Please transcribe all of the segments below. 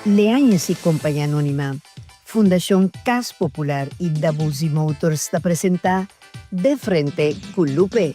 Leanhas e Companhia Anônima, Fundação Cas Popular e Dabuzi Motors está apresentar De Frente com Lupe.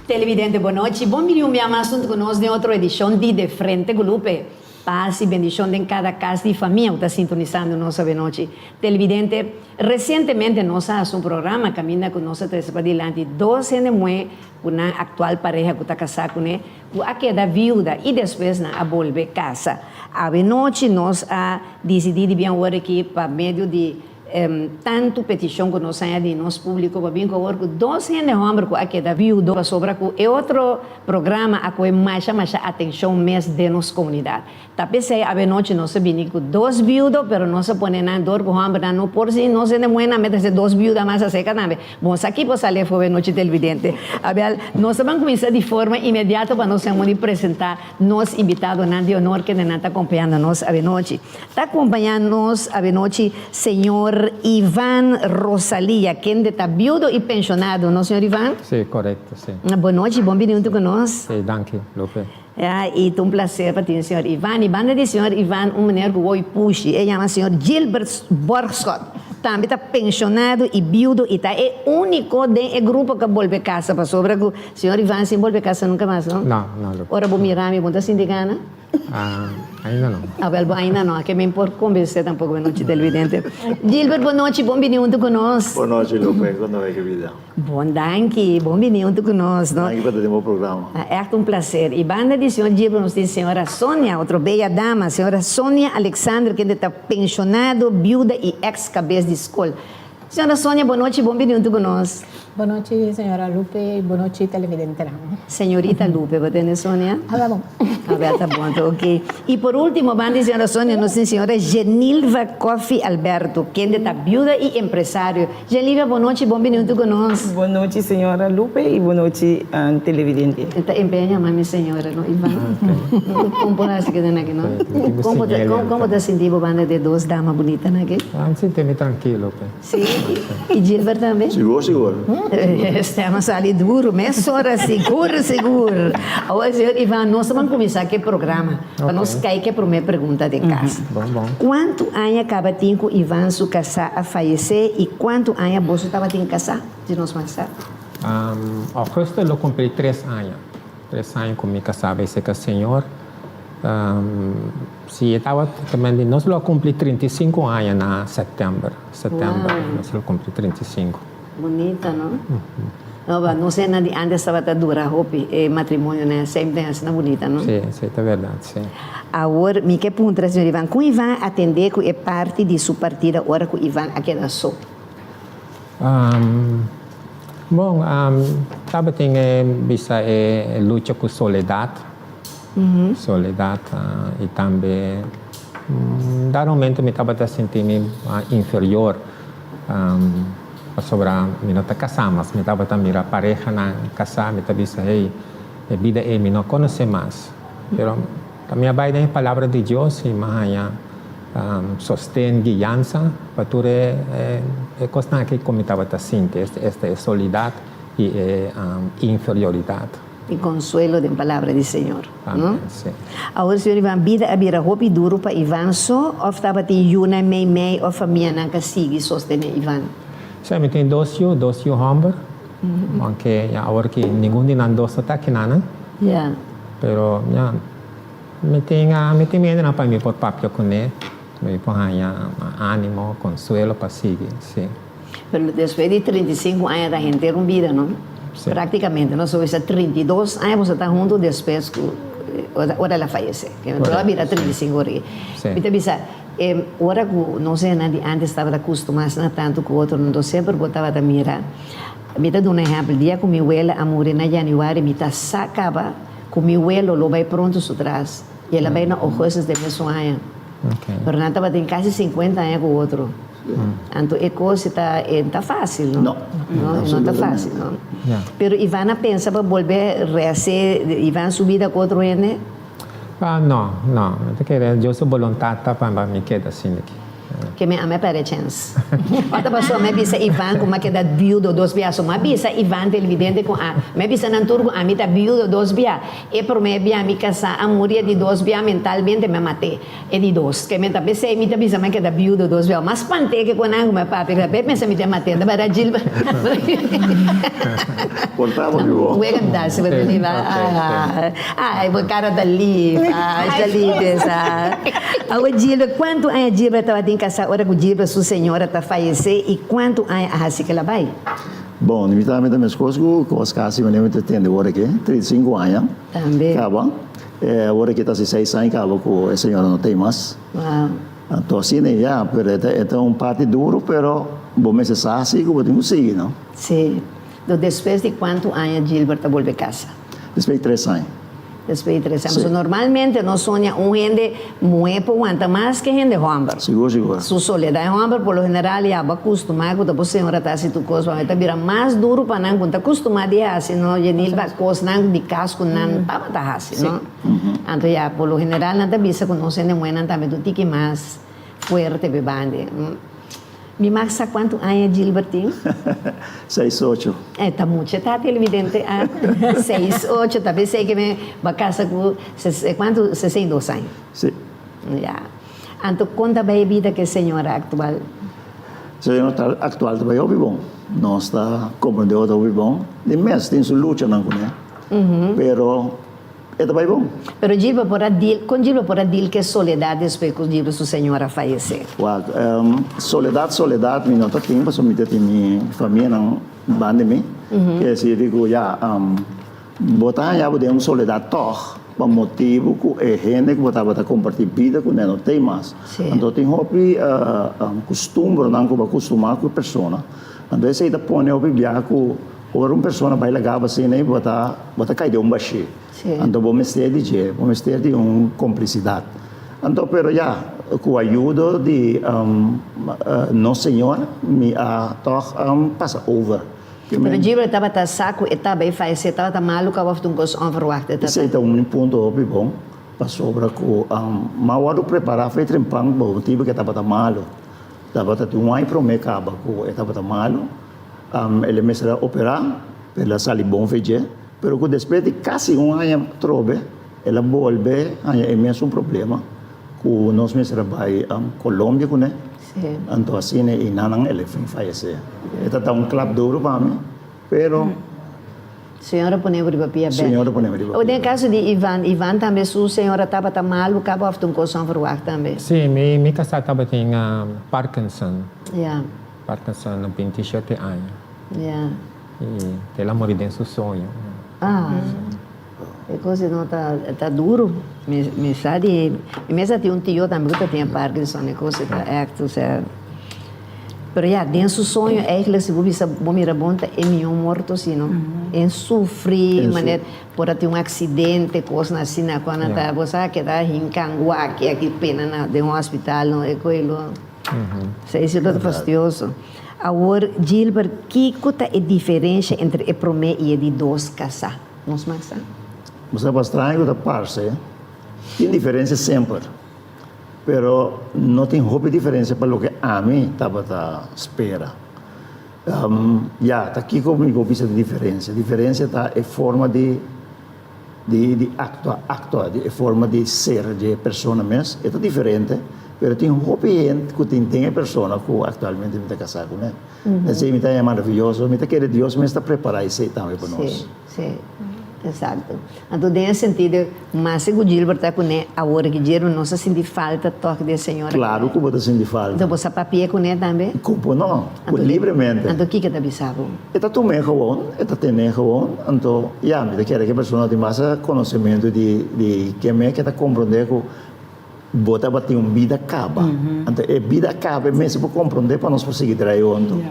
Televidente, boa noite. Bom-vindo a mais junto conosco em outra edição de Frente com Lupe. Paz e bendição em cada casa de família que está sintonizando nossa noite. Televidente, recentemente nós fizemos programa caminha com nossa três para adiante 12 anos mais com a atual pareja que está casada com ele, a queda viúva e depois a volver casa. A noite nós decidimos vir agora aqui para meio de tanto petição que nós temos de nosso público para vir com 12 anos de homem que aqui da viúva sobre é outro programa a que mais atenção mais de nossa comunidade. Talvez a noite nós vimos com 2 viúvas, mas nós ponemos na dor com o homem não por si, nós não podemos meter 2 viúvas mais a seca também. Bom, aqui para sair foi a noite televidente. Nós vamos começar de forma imediata para nós apresentar nosso invitado de honor que está acompanhando nós a noite. Está acompanhando nós a noite, senhor Ivan Rosalia, quem está viúvo e pensionado, não, senhor Ivan? Sim, correto, sim. Boa noite, bom-vindo conosco. Sim, danke, Lupe. E é um prazer para ti, senhor Ivan. E banda de senhor Ivan, mulher que eu puxo, ele chama senhor Gilbert Borskot. Também está pensionado e viúvo e é único do grupo que volve a casa. Para sobre o senhor Ivan, se volve a casa nunca mais, não? Não, Lupe. Ora, vou mirar, me está sindicana? Ainda não. Ainda não, que me importa convencer tampouco a noite televidente. Gilbert, boa noite, bom-vindo conosco. Boa noite, Lupe, quando é que vida? Bom, danke, bom-vindo conosco. Danke para ter o programa. É um prazer. E banda de senhor Gilbert, nós temos a senhora Sônia, outra bela dama, a senhora Sônia Alexandre, que está pensionado, viúva e ex-cabeça de escola. Senhora Sônia, boa noite, bom-vindo conosco. Boa noite, senhora Lupe, boa noite, televidente. Senhorita Lupe, você tem, Sônia? Tá bom. Tá bom, tá ok. E por último, banda de senhora Sônia, nós temos a senhora Genilva Coffey Alberto, que está viúva e empresário. Genilva, boa noite, bom-vindo conosco. Boa noite, senhora Lupe, e boa noite, televidente. Está empenha, mami, senhora, não, Ivan? Como parece que tem aqui, não? Como está sentindo a banda de 2 damas bonitas aqui? Sinto-me tranquilo, Lupe. Sim. E Gilbert também? Seguro. Estamos ali duro, mas senhora, seguro. Agora, senhor Ivan, nós vamos começar aqui o programa. Para nós cair que a primeira pergunta de casa. Bom. Quanto anos acaba com Ivan se casar a falecer e quanto anos você estava em casar? De nós passar? Agosto eu cumpri 3 anos. 3 anos com me casar, vai ser com o senhor. Se eu estava também, nós cumpri 35 anos na setembro. Nós cumpri 35. Bonita, não? Não sei, antes estava dura, roupa, matrimônio, né? Sempre assim, bonita, não? Sim, é verdade, sim. Agora, me que pergunta, senhor Ivan, como Ivan atender que é parte de sua partida, agora que Ivan aqui da só? Bom, estava tendo vista luta com soledade, e também, dado um momento, me estava sentindo inferior. Sobre a minha casar, mas me estava também a pareja na casar, me estava dizendo, hey, a vida é me não conhece mais. Pero também a a palavra de Deus e mais sostém guiança para tudo é coisa que como estava sentindo esta é soledade e inferioridade. E consuelo da palavra do Senhor, não? Sim. Agora, senhor Ivan, vida a roupa duro para Ivan só ou estava tem uma meio ou família não que siga sostener Ivan? Sim, tem 2 homens, aunque agora que nenhum de nós está aqui, né? Yeah. Pero me tem medo para mim por papel com ele, me põe ânimo, consuelo para seguir, sim. Pero depois de 35 anos da gente ter uma vida, não? Sim. Praticamente, não só 32 anos você está junto depois que ora ela falece, que ela vira 35 anos. Então, ora que não sei, antes estava acostumado tanto com o outro, não sempre botava a mirar. Me dá um exemplo, dia com meu ela a morrer na janeiro, me está sacava com meu ela, lo vai pronto su trás, e ela vai na ojos de meu sonho. Pero não estava tem quase 50 anos com o outro. Então, a coisa está fácil, não? Não. Não está Absolutamente. fácil, não? Yeah. Pero Ivana pensa para volver a rehacer, Ivana subir a outro ene? No, no. Yo soy voluntad para me queda assim aqui. Que me ame para chance. Outra pessoa me bisa Ivan como que da viudo dos bias, mas bisa Ivan televidente com a, me bisa nantur a mim da viudo dos bias. E por me bia mi casa a morir de dos bias mentalmente me matei. E de dos, que me tá bisa me tá bisa me que da viudo dos bias, mas pante que quando me papi, que pensa me tá matei, da para Gilba. Portava de bom. Ué, que dá se vai levar. Ai, o cara dali, dali dessa. A Gilba, quanto a Gilba estava em casa, hora que o Gilba, sua senhora, está falecendo, e quanto a assim que ela vai? Bom, limitamente da minha esposa, com as casas, eu lembro de ter agora aqui, 35 anos. Também. Acaba. Agora que está 6 anos, acaba com a senhora não tem mais. Uau. Então, assim, já, é um parte duro, pero, bom, mas é assim que eu tenho que seguir, não? Sim. Então, depois de quanto anos Gilberto volve a casa? Depois de 3 anos. Depois de 3 anos. Sim. Normalmente, nós sonhamos gente muito aguenta mais que gente homem. Seguro. Su soledad homem, por lo general, já vai acostumar com a senhora está assim, tu coisa, vai virar mais duro para não contar acostumado a assim, não, genil vai coisa não de casco não, tá assim, não. Então, já, por lo general, não tá bisa com nós ainda muito, também tu tique mais forte bebande. Me marca quanto anos Gilbertinho? 6, 8. Está muito, está televidente a 6, 8, talvez sei que me vai casa com, quanto? 62 anos. Sim. Já. Então, conta bem a vida que a senhora atual. A senhora atual também é bom. Nós está compreendendo o bom. De mês tem sua luta, não é? Pero, é também bom. Pero Gilba por adil, com Gilba por adil que soledade depois que Gilba sua senhora falecer. Soledade, me nota tempo, só me tem minha família não bande me. Que se digo já, botar já podemos soledade tor, por motivo que é gente que botava compartilhar vida com não tem mais. Sim. Então tem hobby costume não que acostumar com a pessoa. Então esse aí da põe o biblia que uma pessoa vai legar assim nem botar cair de baixo. Sim. Então vamos ter de uma cumplicidade. Então, pero já, com a ajuda de Nosso Senhor, me passa over. Pero Gilba estava saco, estava falecer, estava maluco, estava fazendo coisa onverwachte. Esse é um ponto bom, para sobre que mal preparar foi trempang, bom, tipo que estava malo. Estava um ano para o mercado, que estava malo. Ele me será operar, pela sali bom feijão. Pero que depois de quase um ano trobe, ela volve a imenso problema. Que nós me será vai Colômbia, né? Sim. Então assim, e não ele falece. Está um clube duro para mim, pero Senhora põe por papel bem. senhora põe por O de caso de Ivan também sua senhora estava maluco, estava fazendo coisa onverwachte também. Sim, minha casa estava tem Parkinson. Yeah. Parkinson, 27 anos. Yeah. E ela morreu em seu sonho. A coisa não tá duro. Me sabe, mesmo tem tio também que tem Parkinson, a coisa tá acto, certo? Pero já, dentro do sonho, é que se você mirar bom, é meu morto, assim, não? É sofrer, maneira, por ter um acidente, coisa assim, na quando tá, você que tá em Canguá, que aqui pena de um hospital, não é aquilo. Isso é fastidioso. Agora, Gilbert, que é a diferença entre o primeiro e o de dois casar? Nos massa? Você vai estranho da parte, tem diferença sempre, pero não tem roupa diferença para o que a mim estava espera. Tá aqui comigo precisa de diferença. A diferença tá é forma de actuar, de forma de ser de pessoa mesmo. É diferente, pero tem roupa que tem a pessoa que atualmente me está casado, né? Esse me é maravilhoso, me quer Deus me está preparado isso também para nós. Sim. Exato. Então, nesse sentido, mas se o Gilbert está com ele, a hora que Gilbert não se sente falta do toque da senhora. Claro que você sente falta. Então, você papia com ele também? Como não? Livremente. Então, o que está pensando? Está tomando gewoon, está tendo gewoon. Então, me quer que a pessoa tenha mais conhecimento de que me está compreender que bota bater uma vida acaba. Então, a vida acaba mesmo para compreender para nós prosseguir trair onde.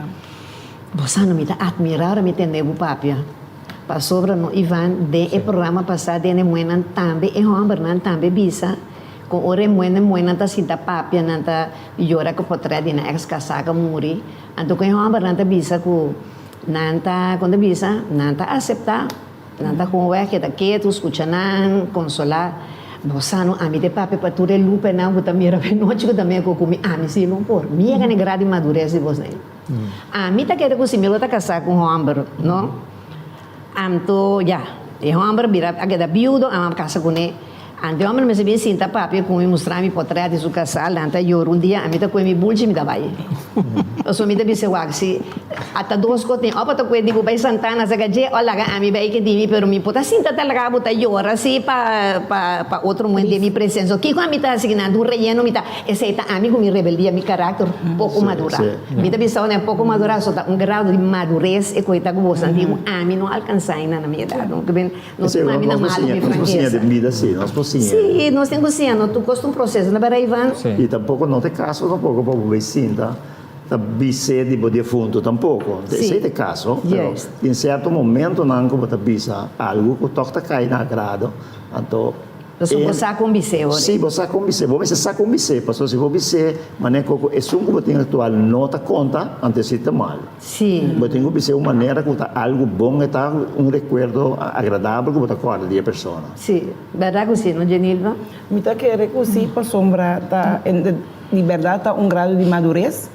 Você não me está admirando, me entender o papia. Passou no Ivan, de programa passado, ele moenan também, e homem também bisa, Kung ore buena ta sinta papia nanta yora ko potre di na ex kasaka muri. Anto ko yung nanta bisa ko nanta quando bisa nanta acepta nanta kung we kita ketu escuchanan consolar. Bosano ami de pape pature lupe na buta mira pe noche ko também ko kumi ami si não por. Mia gane grade madurez vos nei. Ami ta quero ko similo ta kasaka com Humber, no? Anto ya, e Humber bira agada biudo am casa com ne. Ante Humber me sabi sinta pape com me mostrar mi portrait de su casal, anta yor un dia ami ta ko mi bulji mi dabai. So mi ta bi se waxi ata dos ko tin opa ta ko di ko bay Santana sa gaje ola ga ami bay ke divi pero mi pota sinta talaga buta yor assim pa outro momento de mi presença. Que com ami ta signa do relleno mi ta essa ami com mi rebeldia mi carácter pouco madura. Mi ta bi sa um pouco madura so ta grau de madurez e coita com você antigo ami não alcançar ainda na minha idade. Não que bem não se ami na malo mi franqueza. De vida sim, nós cozinha. Sim, nós temos cozinha, tu gosta processo na bara Ivan. E tampouco não tem caso tampoco para o vecino, tá bise de defunto tampoco. Esse é caso, yes. Em certo momento não como tá bisa algo que toca cai na agrado, então você pode com bise, sim, você com bise, vamos se com bise, passou se for bise, mas é que um que tem atual nota conta antes de mal. Sim. Mas tem que bise uma maneira que tá algo bom, que tá recuerdo agradável que você acorda de pessoa. Sim, verdade que sim, não Genilva? Me tá querendo que sim, para sombra tá em liberdade tá grado de madurez,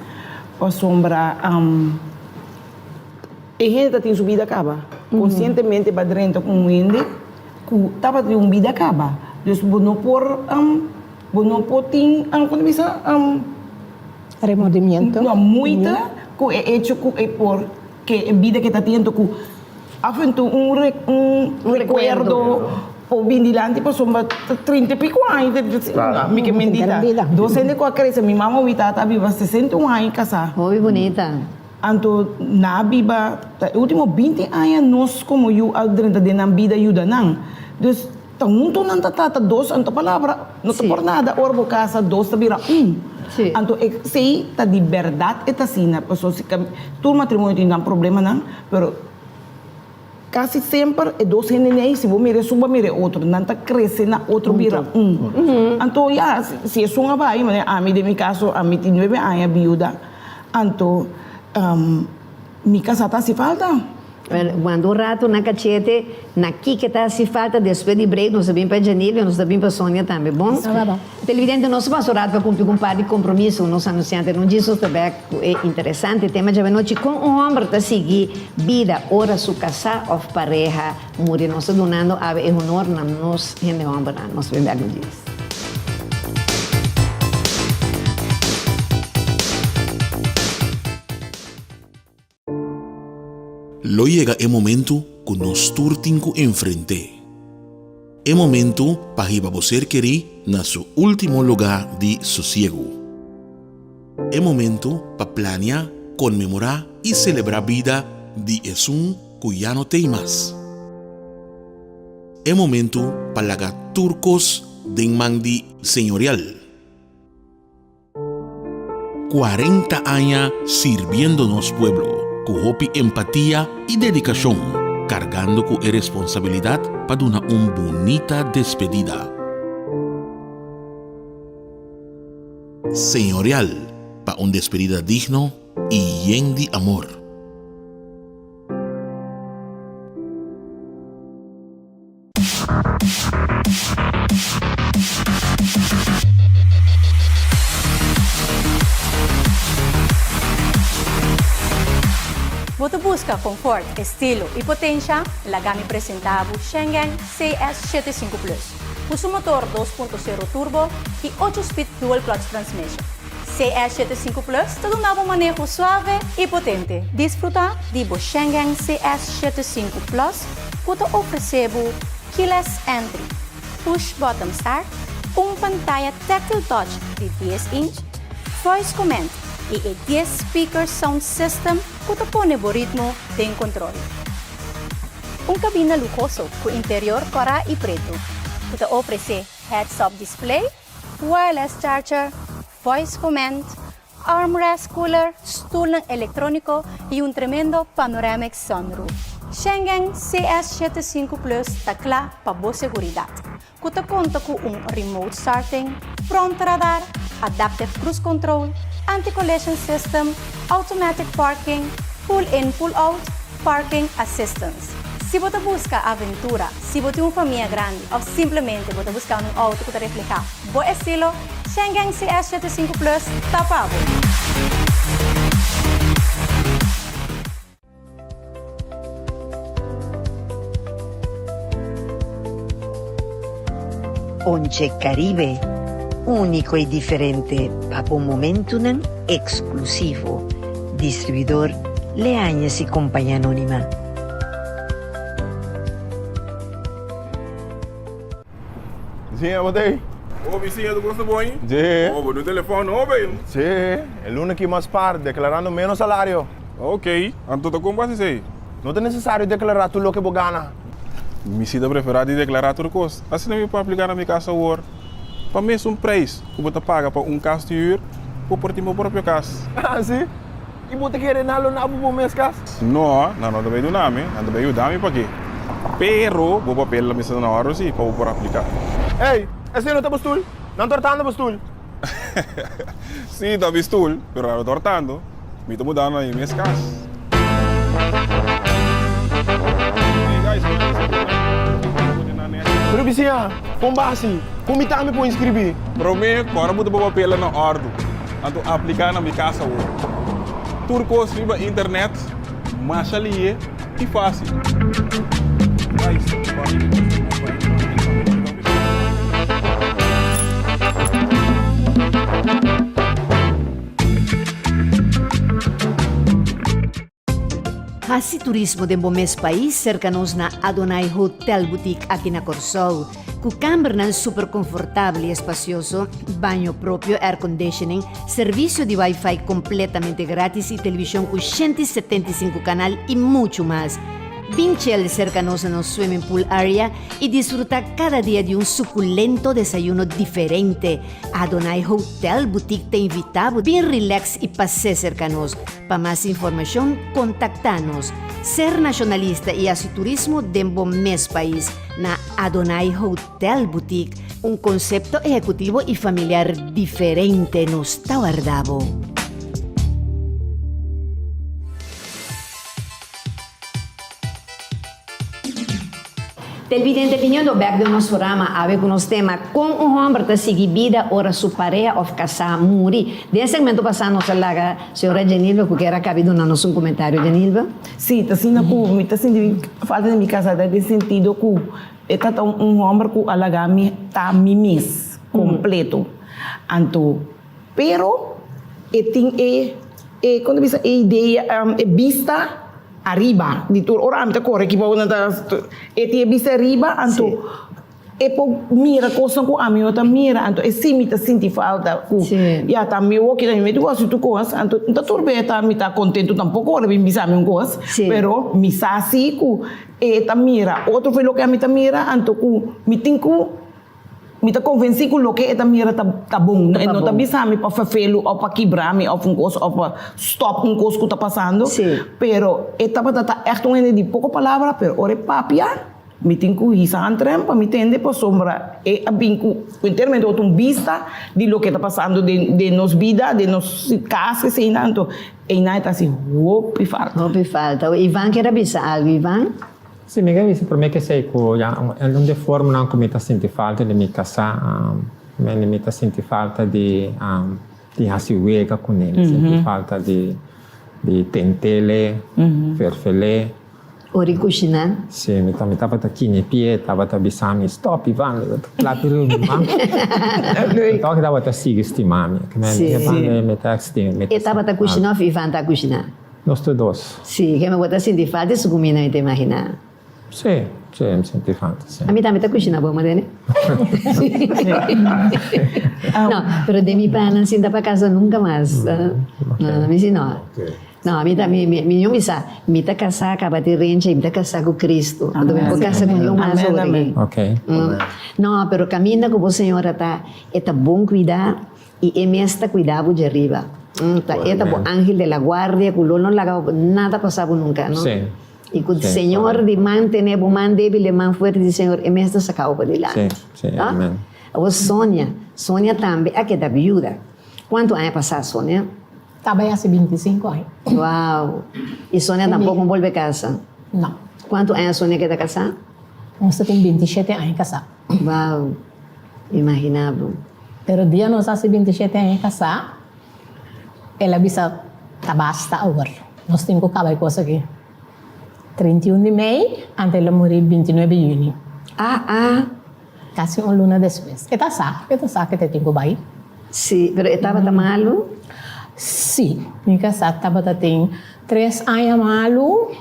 para sombra e gente tem subida acaba, conscientemente para dentro com o índice, que tava de vida acaba. Dus bono por tem quando bisa Remordimiento. não muita que é hecho que é por que a vida que está tendo que afento recuerdo o vindilante por sombra 30 e pico anos me que mendita docente com a cresce minha mamãe vitata viva 61 anos casar Oi, bonita. anto na viva último 20 anos nós como eu dentro de na vida ajuda não dus tanto não tata dos anto palavra não te por nada orbo casa dos tabira Sim. anto sei ta de verdade eta sina pessoa se tu matrimônio tem um problema não pero quase sempre é dois neném se vou mire suba mire outro não tá cresce na outro vira anto ya se é uma vai mas a mim de mi caso a mim tem 9 anos viúva anto mi casa tá se falta Quando rato na cachete, na que tá se falta, depois de break, nós sabemos para Janilva, nós sabemos para Sônia também, bom? Tá bom. Televidente, nosso pastorado para cumprir com um par de compromisso, nosso anunciante não disse também é interessante, o tema de noite com um homem para seguir vida, hora su casa ou pareja, morrer, nós donando a honor na nós, gente homem, nós vemos aqui disso. Lo llega el momento que nos turtinco enfrente. El momento para que você querer na su último lugar de sosiego. El momento para planear, conmemorar y celebrar vida de Jesús que ya no tem más. El momento para lagar turcos de mandi señorial. 40 años sirviéndonos pueblo. Con hopi empatía y dedicación, cargando con responsabilidad para una bonita despedida. Señorial, para una despedida digno y lleno de amor. Você busca confort, estilo e potência? La gama apresentava o Schengen CS75 Plus. Usa motor 2.0 turbo e 8-speed dual clutch transmission. CS75 Plus te dá um novo manejo suave e potente. Desfruta de Schengen CS75 Plus, que te oferece keyless entry, push button start, pantalla tactile touch de 10 inch, voice command e 10 speaker sound system que te pone o ritmo de control. Cabina lujoso com interior cora e preto, que te oferece heads-up display, wireless charger, voice command, armrest cooler, stool eletrônico e tremendo panoramic sunroof. Schengen CS75 Plus takla para boa seguridade. Kuta conta com remote starting, front radar, adaptive cruise control, anti-collision system, automatic parking, pull-in, pull-out, parking assistance. Se você busca aventura, se você tem uma família grande ou simplesmente você busca um auto que refleja bom estilo, Schengen CS75 Plus tá pago. Once Caribe, único y diferente, para un momento exclusivo. Distribuidor Leañas y Compañía Anónima. Sim, eu botei. Ô, vizinha, tu gosta bom, hein? Sim. Ô, no telefone, ô, velho. Sim, el lunes que mais par, declarando menos salário. Ok, então como vai ser? Não é necessário declarar tudo o que você ganha. Me sinto preferado de declarar tudo coisa. Assim não me pode aplicar na minha casa agora. Para mim, é um preço que você paga para um caso de ir, ou por ti, meu próprio caso. Ah, sim? E você quer nalo na bubo mês casa? Não, não também do nome, não também o dame para quê? Pero, vou papel na mesa na hora, sim, para eu poder aplicar. Ei, esse não tá bastul? Não tortando bastul? Sim, tá bastul, pero não tortando. Me estou mudando aí minhas casas. Pero vizinha, com base, como está me para inscrever? Para mim, agora eu vou papel na ordem. Então, aplicar na minha casa hoje. Turco, escreva internet, mas ali e fácil. Hasi turismo de Bomes país cercanos na Adonai Hotel Boutique aqui na Corsol. Com câmara super confortável e espacioso, banho próprio, air conditioning, serviço de Wi-Fi completamente grátis e televisão com 175 canal e muito mais. Vinchel cercanos no swimming pool area y disfruta cada día de un suculento desayuno diferente. Adonai Hotel Boutique te invita a bien relax y pase cercanos. Para más información, contactanos. Ser nacionalista y hacer turismo de mes país na Adonai Hotel Boutique. Un concepto ejecutivo y familiar diferente nos está guardado. Televidente, opinião back do nosso programa, a ver com os temas com um homem para seguir vida, ora sua pareja ou casar, morrer. Desse segmento passado, nossa laga, senhora Genilva, que era cabido no nosso comentário, Genilva. Sim, está sendo que me está sentindo falta de minha casa, de sentido que está um homem que alaga me tá mimis completo. Então, pero tem quando você ideia vista arriba di tur ora am te corre ki pau nata ti bisa arriba anto po mira cosa ku ami ota mira anto si mi ta sinti falta ku ya ta mi wo ki ta mi tu asu tu cos anto ta turbeta mi ta contento tampoco ora bin bisa mi un cos pero mi sa si ku ta mira outro foi lo que a mi ta mira anto ku mi tinku mi ta convenci con lo que eta mira ta bom não ta bisa mi pa fafelo ou pa quebrar mi ou um coisa ou pa stop um coisa que tá passando pero eta pa ta echt um de pouco palavra pero ore papia mi tinku hisa antrem pa mi tende pa sombra e abinku em termos de outro vista de lo que tá passando de nos vida de nos casa se tanto e nai ta assim hope falta o Ivan quer bisa algo Ivan. Sì, mi capisco, per me che sei qui, non di forma non come ti senti falta di mia casa, mi ti senti falta di hasi wega con ele, senti falta di tentele, ferfele. Ori cucina? Sì, mi tava da chini pie, tava da bisami, stop Ivan, plato di mamma. Então que tava da siga estimami, que me tá estimando. E tava da cucina ou Ivan tá cucina? Nós todos. Sì, che mi vuoi sentire falta su comida, mi ti immagina? Sì, mi senti falta, sì. A mí también te cucina, ¿vos, Madene? No, pero de mi pana, sin da para casa nunca más. No, a mí sí no. No, a mí también, yo me sa, mi ta casa acaba de renche, mi ta casa con Cristo. Cuando me puedo casar con yo más sobre aquí. Ok. No, pero camina con vos, señora, está buen cuidar y me está cuidado de arriba. Está buen ángel de la guardia, culo no la nada pasaba nunca, ¿no? Sí. Y con el Sí, Señor correcto. de mantener, man débil, de man fuerte, el Señor, y me está sacado para adelante. Sí, amén. O Sonia también, aquí está viuda. ¿Cuántos años pasado, Sonia? Estaba hace 25 años. Wow. Y Sonia tampoco vuelve a casa. No. ¿Cuántos años Sonia queda casada? Nosotros tenemos 27 años casados. Wow. Imaginable. Pero el día nos hace 27 años casados, ela avisa, tá basta ahora. Nós temos que acabar com isso aqui. 31 de maio, antes ela morrer 29 de junho. Casi uma luna depois. Que tá sabe que tem que ir. Sí, pero estaba tan malo. Sim, minha casada estava tem 3 anos malo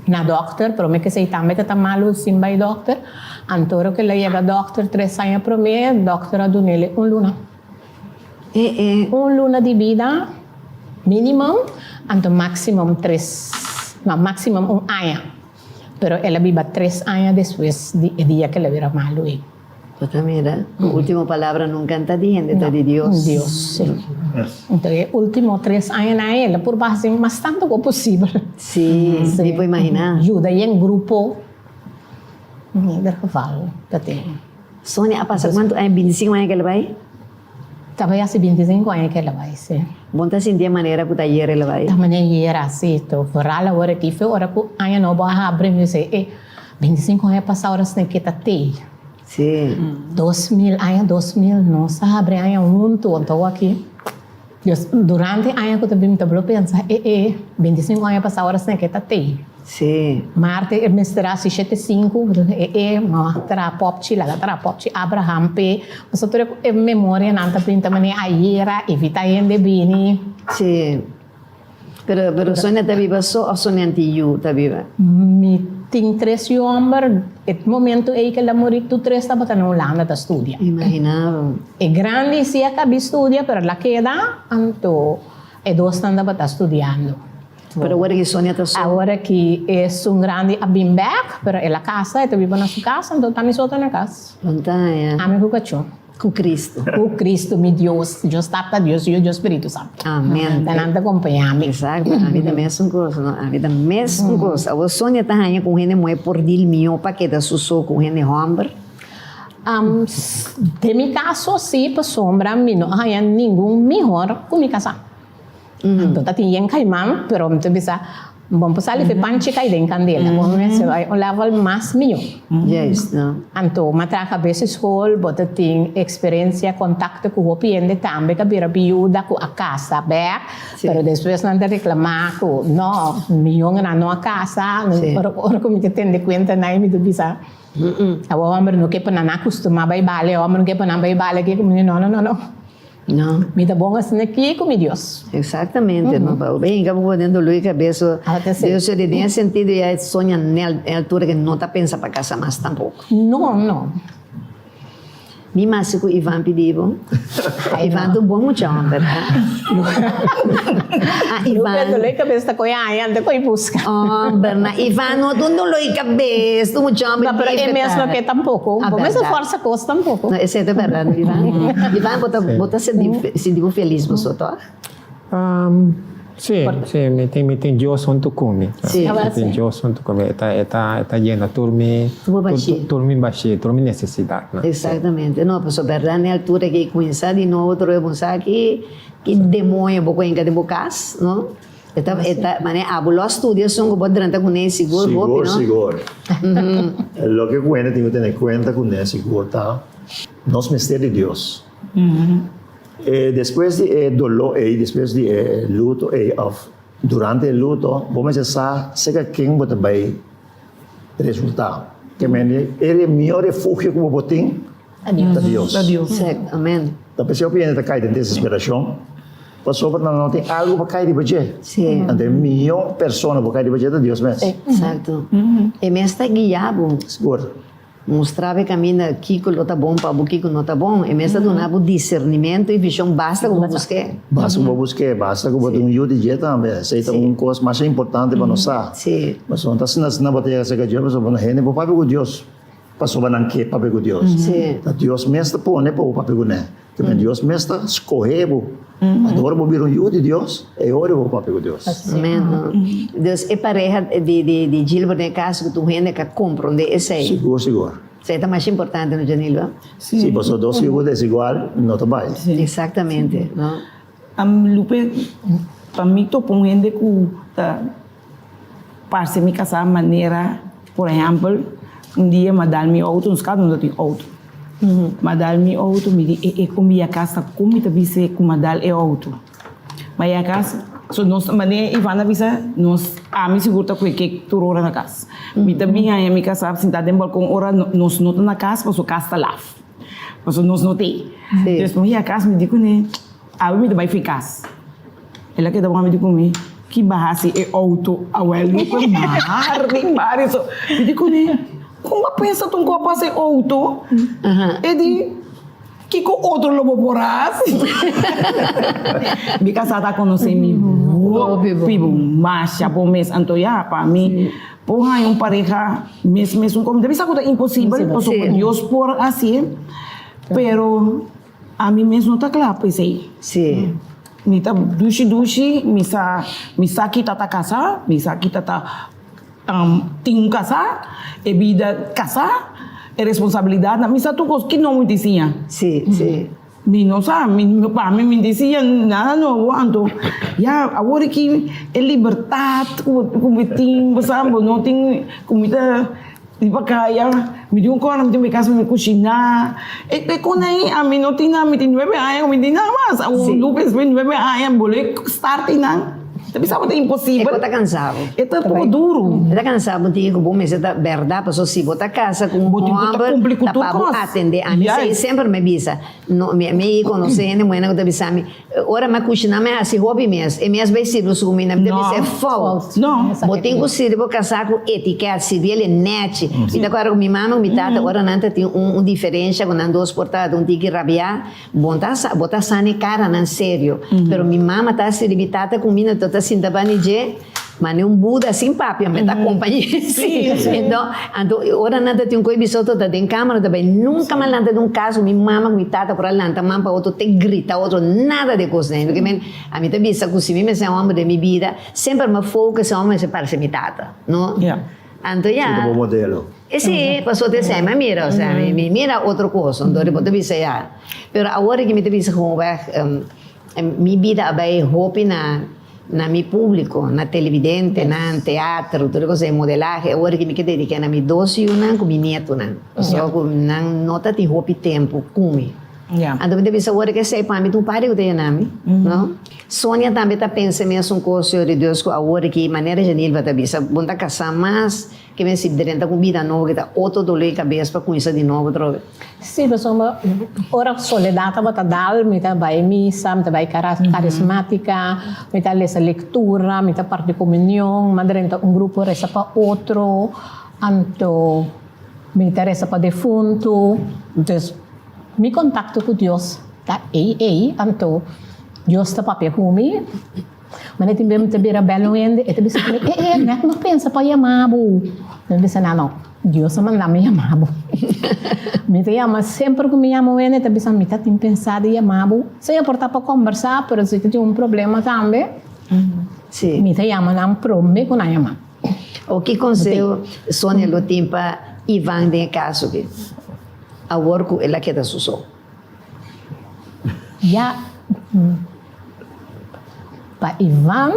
na doctor, pero me que sei também que tá malo sem vai doctor. Antoro que ela chega doctor 3 anos para mim, doctor a donele luna. Luna de vida minimum, anto maximum 3, no, maximum ano. Pero ela vive 3 anos depois do dia que ela vira malo. Pues mira, última palabra nunca está diciendo, está de Dios. Dios, sí. Entonces, último 3 años a ela, por base más tanto como posible. Sí, sí, puedo imaginar. Ajuda aí em grupo. Del geval, que tem. Sonia, ¿ha pasado cuánto años? 25 años que ela vai? Estava hace 25 años que ela vai, sim. ¿Vos te sentías manera que taller ela vai? Da maneira era assim, então, vooral agora aqui, foi hora que año não vai abrir, eu sei, 25 anos passar horas tem que estar teia. Sí. 2000, não sabe, año junto, então aqui. Durante o ano que eu me estava pensando, 25 anos passar horas tem que estar teia. Sí. Marte el mestra 75 tra popchi la tra popchi Abraham pe nosotros en memoria nanta pinta mane ayera evita yende bini. Sí. Pero Sonia está viva só o Sonia antiyu está viva? Mi ting 3 hombre et momento ei que la morir tu 3 estaba en Holanda ta studia. Imaginava. E grande si acabó studia pero la queda anto e 2 estaba ta studiando. Pero ahora que Sonia está só. Agora que é grande a been back, pero ela casa, ela vive na sua casa, então está me solta na casa. Montanha. Amém com o cachorro. Com Cristo. Com Cristo, meu Deus. Deus está para Deus e o Espírito Santo. Amém. Está nada acompanhar-me. Exato. A vida é a mesma coisa, não? A vida é a mesma coisa. A Sonia está aí com gente muito por dil meu, para que está susso com gente homem. De meu caso, sim, para sombra, não há nenhum melhor com minha casa. Então, tá tinha caimão, pero não bisa bom passar ele panche cai dentro candela, como se vai o level mais melhor. Yes, não. Então, matraca vezes school, bota tem experiência, contato com o cliente também, que vira biuda com a casa back, pero depois não te reclamar com não, melhor não a casa, ora como que tem de conta não me do bisa. A homem não quer para não acostumar vai bale, o homem não quer para não vai bale, que como não. Não. Me dá bom assim aqui com Deus. Exatamente, não. Bem, que vou dentro do cabeça. Deus ele tem sentido e a Sonia na altura que não está pensando para casa mais tampouco. Não. Mi mas ko Ivan pedivo. Ivan do bom mucho hombre. Ivan. Lo que cabeça ko yan, ande ko ibusca. Berna Ivan no tu no lo cabeça, tu mucho hombre. Pero é mesmo que tampouco. Mas a força costa tampouco. No, esse é verdade, Ivan. Ivan bota se digo feliz vosotros. Sí, me tem Dios junto comigo. Sí. Tem Dios junto comigo. Está llena turmi baixi, turmi necessidade. Exatamente. Não, pessoal, verdade, na altura que começar de novo, outro eu pensar que demônio vou conhecer de bocas, não? Mané, abuelo estudia son como durante con el seguro, ¿no? Seguro. Lo que cuenta, tengo que tener cuenta con el seguro, ¿tá? Nos misterios de Dios. Después de dolor, después de luto, durante el luto, vamos a saber quién va a ver el resultado. Que es el mejor refugio que vos tenés a Dios. Certo, amén. Entonces, yo pienso que cae en desesperación. Pues sobre não tem algo para cair de budget. Sim. Então, milhão de pessoas para cair de budget de Deus mesmo. Exato. E me está guiado. Seguro. Mostrava o caminho aqui que não tá bom, para o que não tá bom. E me está dando discernimento e visão. Basta como buscar. Basta como buscar, basta como ter ajuda de jeito também. Essa é uma coisa mais importante para nós. Sim. Mas não está sendo na batalha que a Deus, mas a gente para com Deus. Passou para não que para com Deus. Sim. Deus mesmo põe para o papel com ele. Que Deus me está escorrendo. Agora vou vir um de Deus, e agora eu vou para o Deus. Amém. Deus é pareja de Gilbert de caso que tu gente que compreende esse aí. Seguro. Isso é mais importante no Janilva. Se você dois figuras desigual, não está bem. Exatamente, não? Lupe, para mim, estou com gente que parece me casar maneira, por exemplo, dia me dá meu auto, nos casos não tem auto. Me dá meu auto, me diz, como minha casa, como te disse, como dá é auto. Mas a casa, nós, maneira, Ivana bisa, nós, mim seguro que tu ora na casa. Me também a minha casa, sentada no balcão, ora, nós não na casa, mas o casa está lá. Mas nós não tem. Então, minha casa me diz, né, me vai ficar. Ela que dá uma me diz comigo. Que bahasa é auto, awal lupa mar isso. Me diz, né, como pensa tu que passa auto? E di, que com outro lobo porás? Me casada conhecer me, pibo, mas já por mês antoia para mim. Porra, é pareja mês como deve ser impossível, porque Deus por assim, pero a mim mesmo não está claro, pensei. Sim. Me tá dushi, me sa kita tá casa, me sa kita tá tem casa, é vida casa, é responsabilidade, me sa tu coisa que não me dizia. Sim. Me não sabe, meu pai me dizia nada novo, então, agora que é liberdade, como tem, sabe, não tem comida di kaya, me dio un coro, me dio mi casa, me cocina. Con ahí, a mí no tiene 9 años, me tiene nada más. A un Lupes, 9 años, boleh start na. Tapi sabe é impossível. Está cansado. Está pouco duro. Está cansado, digo, bom, mas é verdade, pessoa se bota casa com um homem, tá para atender. A mim sempre me avisa. Me conhecendo, mãe, eu te avisa me. Ora, mas cozinhar me assim hobby mesmo. E minhas vestidos com mim, me deve ser falso. Não. Botem com sirvo casar com etiqueta, se ele net. E da agora com minha mãe, minha tata, ora não tem diferença quando dois portados, tique rabiar, botar sane cara, não sério. Pero minha mãe tá se limitada com mim, tá assim da banije, mas não Buda assim papi, me da companhia. Então, ora nada tem coisa bisoto da tem câmera também, nunca mais nada de um caso, minha mama, minha tata por ali, nada mama para outro te grita, outro nada de coisa, porque a mim também se cozinha, me se homem de minha vida, sempre me foca se homem se parece minha tata, não? Então como modelo. Sim, passou de ser, mas mira, mira outra coisa, então depois de ser já. Pero agora que me te visa como minha vida vai roupa na mi público, na televidente, na teatro, tudo coisa de modelagem, agora que me dediquei na mi doce e na com mi neto, só com na nota de roupa e tempo, come. Então, deve ser agora que sei para mim, tu pare o dia nami, não? Sônia também está pensando mesmo com o Senhor de Deus, que agora que maneira genil vai estar bisa, bom tá casar mais, que me se derrenta com vida nova, que tá outro dolor de cabeça para conhecer de novo, troca. Sim, pessoal, ora soledade vai dar, me tá vai missa, me tá vai carismática, me tá lesa leitura, me tá parte de comunhão, me derrenta grupo reza para outro, anto me interessa para defunto, então me contacto com Deus, tá? Anto Deus está papel comigo. Mas ele também te vira belo ainda, ele disse, não pensa para chamar-bo. Ele disse, não, Deus manda me chamar-bo. Me chama sempre que me chama ainda, ele disse, me está pensado em chamar-bo. Se eu portar para conversar, mas se tem problema também, me chama, não promete que não chama. O que conselho, Sônia, lo tem para Ivan de caso que a work ela queda suso. Para Ivan,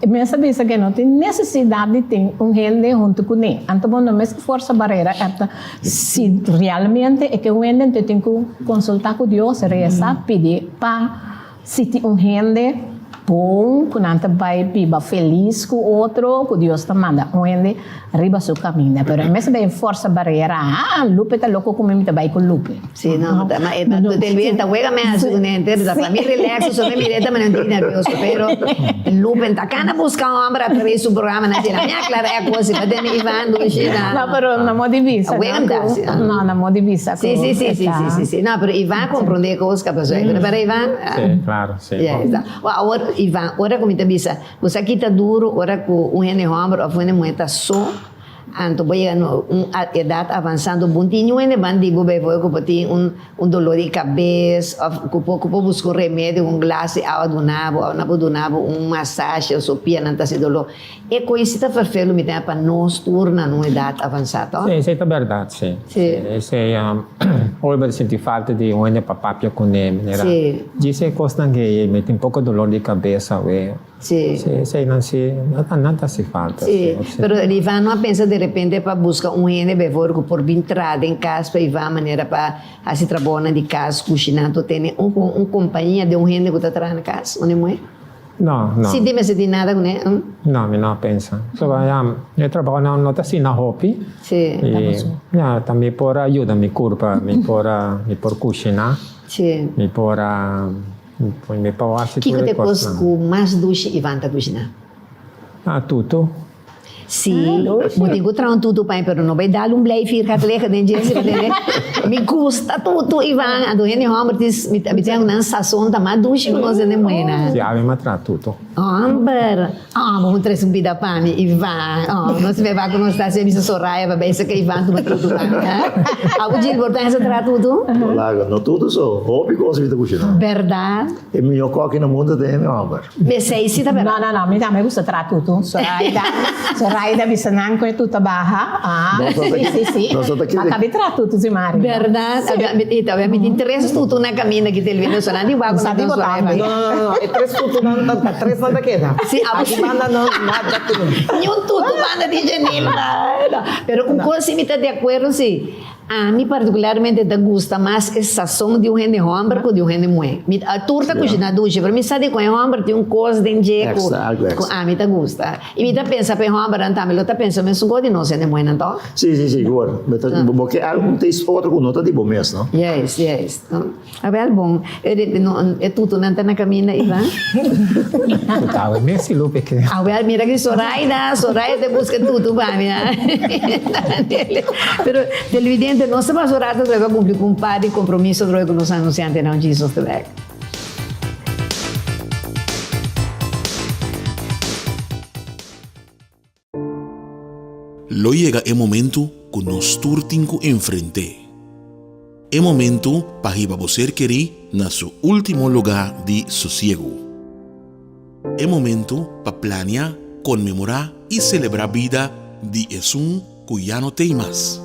me sabe que não tem necessidade de ter gente junto com ele. Então, não me força barreira. Se realmente é que o gente tem que consultar com Deus, rezar, pedir para se tem gente bom, que não vai piba feliz com outro, que Deus te manda onde arriba seu caminho. Pero mesmo bem força barreira, Lupe tá louco comigo, tá vai com Lupe. Sim, não, mas tem bem, tá huega me hace um entero, da para mim relaxa, só me mireta, mas não tem nervioso, pero Lupe tá cana buscar um homem para ver o programa na tela, minha clara é a coisa, mas tem Ivan do China. Não, pero na moda divisa. Huega me dá, não, na moda divisa. Sim, não, pero Ivan compreende coisas que passou, para Ivan. Sim, claro, sim. Agora Ivan, ora como te bisa, você aqui tá duro, ora com um homem ou uma mulher tá só, anto voy a una edad avanzando buntinho en van digo bebo que poti un dolor de cabeza cupo busco remédio un glass de agua donavo un masaje o sopia nanta se dolor e coisita farfelo me tem para nós turna numa idade avançada. Sim, isso é verdade, sim. Isso é hoje senti falta de onde papapia com ele, né? Sim. Disse coisa que me tem pouco dolor de cabeça, ué. Sim. Sim, não se nada se falta. Sim, pero Ivan não pensa de repente para buscar ene bevor que por entrada em casa para Ivan maneira para assim trabalhar de casa cozinhando tem companhia de ene que está trabalhando na casa, onde é? Não. Se tem se tem nada com ele? Não pensa. So, eu trabalho na nota assim na Hopi. Sim. E também por ajuda me curva, me por cozinhar. Sim. Me por assim que te coisa mais doce Ivan tá cozinhando? Tudo. Sim, eu digo trabalho tudo bem, pero não vai dar blij vier gaat liggen in jezelf dele. Me gusta tudo Ivan, a doene hammer dis me tem uma sazon da mais doce que nós não moena. Sim, me matra tudo. Amber, vamos trazer vida para mim, Ivan. Nós vai com nós tá se missa Soraya, vai pensa que Ivan tu matra tudo. Algo de importante tra tudo? Lago, não tudo só, hobby gosta de cozinhar. Verdade. É melhor coque no mundo tem, meu amor. Me sei se tá verdade. Não, me gusta tra tudo. Soraya bisa nang ko itu tabaha. Sim. Makabi tra tudo si Mari. Verdade. Então, me interessa tudo na caminha que ele vem sonando igual com Sabi ko não, é três tudo não, três nada queda. Sim, aqui manda não, nada tudo. Nenhum tudo manda de Janila. Pero um coisa me está de acordo, sim. A mim particularmente te gusta mais essa sazão de gente homem que de gente mulher. A turta cozinha ducha, para mim sabe com homem tem coisa de jeito. A mim te gusta. E me tá pensa para homem então me lo tá pensa mas gosto de nós gente mulher não? Sim, agora. Porque algum tem outro com nota de bom mesmo, não? Yes. A ver bom, é tudo não tá na caminha Ivan. Tá, é mesmo Lupe que. A ver mira que Soraya te busca tudo para mim. Pero televidente não se passa horário para cumprir com um par de compromisso com os anunciantes não Jesus de back. Lo llega el momento que nos turtinco enfrente. El momento para que você querer na su último lugar de sosiego. El momento para planear, conmemorar y celebrar vida de Jesús que ya no tem más.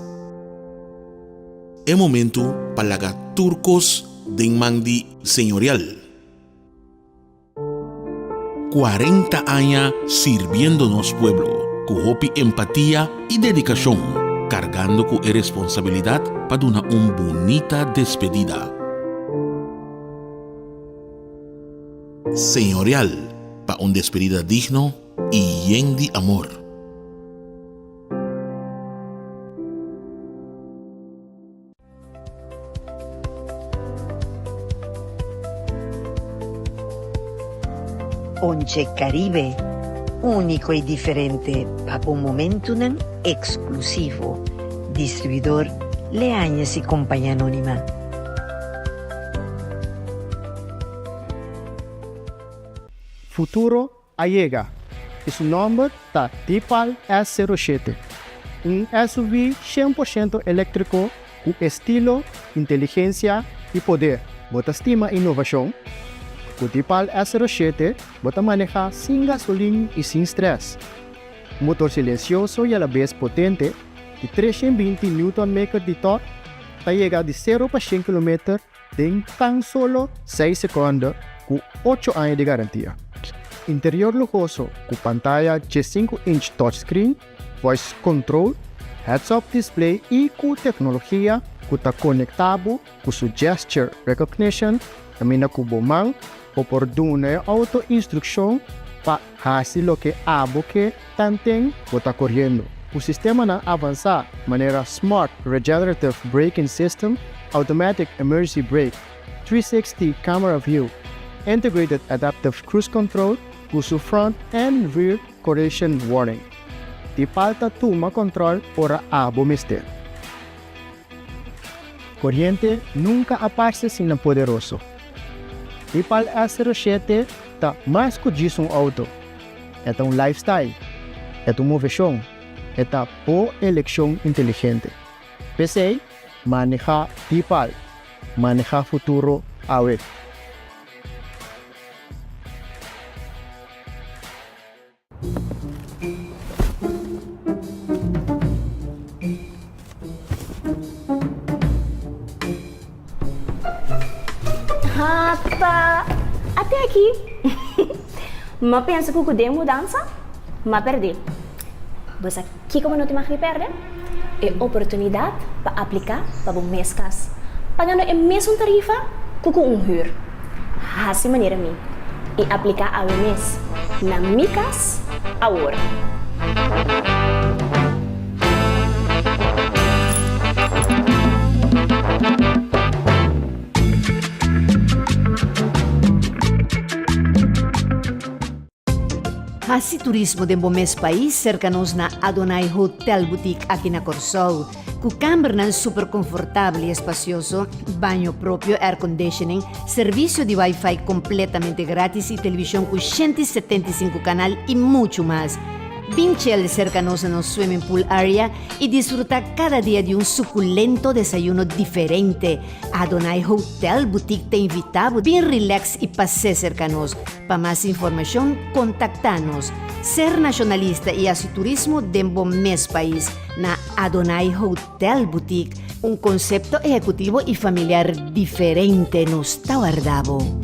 El momento para lagar turcos de mandi señorial. 40 años sirviéndonos pueblo, con hopi empatía y dedicación, cargando con responsabilidad para una bonita despedida. Señorial, para una despedida digno y lleno de amor. Once Caribe, único y diferente, para un momento exclusivo. Distribuidor Leañas y Compañía Anónima. Futuro llega. E seu nome está Tipal S07. SUV 100% eléctrico com estilo, inteligência e poder. Bota estima inovação. O Tipal S07 bota maneja sem gasolina e sem estresse. Motor silencioso e a la vez potente, de 320 Nm de torque, chega de 0 a 100 km em tan solo 6 segundos, com 8 anos de garantia. Interior lujoso, com pantalla de 5-inch touchscreen, voice control, heads-up display e com tecnologia que está conectado com sua gesture recognition, também com o mão, oportuna auto-instrução para fazer o que que tantem ou está correndo. O sistema não avança de maneira Smart Regenerative Braking System, Automatic Emergency Brake, 360 Camera View, Integrated Adaptive Cruise Control, com seu Front and Rear Collision Warning. Te falta toma control para mister. Corriente nunca aparece sem poderoso. Tipal S07 está mais que um auto. É um lifestyle, é uma moção, esta boa elección inteligente. Pensei, manejar tipal, manejar futuro a ver. Rapa, até aqui. Mas pensa que o de mudança, mas perdi. Mas aqui como não tem mais que perder, é oportunidade para aplicar para o mês cas. Pagando a mesma tarifa que com huur. Assim maneira mim. E aplicar ao mês na minha casa agora. Hasi turismo de mes país cercanos na Adonai Hotel Boutique aqui na Corsol. Com câmara super confortável e espacioso, banho próprio, air conditioning, serviço de Wi-Fi completamente grátis e televisão com 175 canal e muito mais. Vinchel cercanos no swimming pool area e disfrutar cada dia de um suculento desayuno diferente. Adonai Hotel Boutique te invitava bem relax e passeio cercanos. Para mais informação, contacta-nos. Ser nacionalista e assim turismo dentro mes país na Adonai Hotel Boutique. Um conceito executivo e familiar diferente nos Tawardabo.